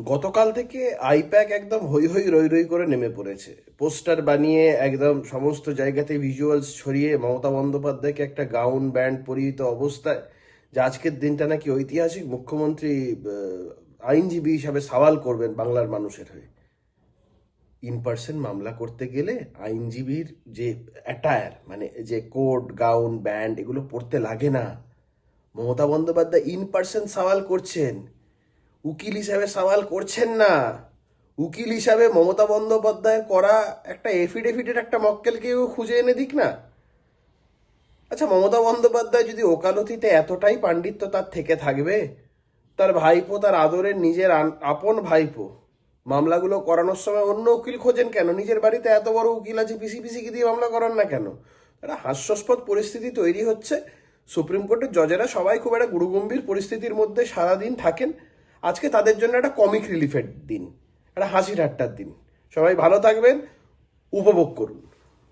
গতকাল থেকে আইপ্যাক একদম হই হই রই রই করে নেমে পড়েছে। পোস্টার বানিয়ে একদম সমস্ত জায়গাতে ভিজুয়ালস ছড়িয়ে মমতা বন্দ্যোপাধ্যায়কে একটা গাউন ব্যান্ড পরিহিত অবস্থায়, যে আজকের দিনটা নাকি ঐতিহাসিক, মুখ্যমন্ত্রী আইনজীবী হিসাবে সওয়াল করবেন বাংলার মানুষের হয়ে। ইন পার্সন মামলা করতে গেলে আইনজীবীর যে অ্যাটায়ার, মানে যে কোট গাউন ব্যান্ড, এগুলো পড়তে লাগে না। মমতা বন্দ্যোপাধ্যায় ইন পার্সন সওয়াল করছেন, উকিল হিসাবে সওয়াল করছেন না। উকিল হিসাবে মমতা বন্দ্যোপাধ্যায়ের করা একটা এফিডেভিটের একটা মক্কেলকেও খুঁজে এনে দিক না। আচ্ছা, মমতা বন্দ্যোপাধ্যায় যদি ওকালতিতে এতটাই পাণ্ডিত্য তার থেকে থাকবে, তার ভাইপো, তার আদরের নিজের আপন ভাইপো মামলাগুলো করানোর সময় অন্য উকিল খোঁজেন কেন? নিজের বাড়িতে এত বড় উকিল আছে, পিসি পিসিকে দিয়ে মামলা করান না কেন? একটা হাস্যাস্পদ পরিস্থিতি তৈরি হচ্ছে। সুপ্রিম কোর্টের জজেরা সবাই খুব একটা গুরুগম্ভীর পরিস্থিতির মধ্যে সারাদিন থাকেন। আজকে তাদের জন্য একটা কমিক রিলিফের দিন, একটা হাসি ঠাট্টার দিন। সবাই ভালো থাকবেন, উপভোগ করুন।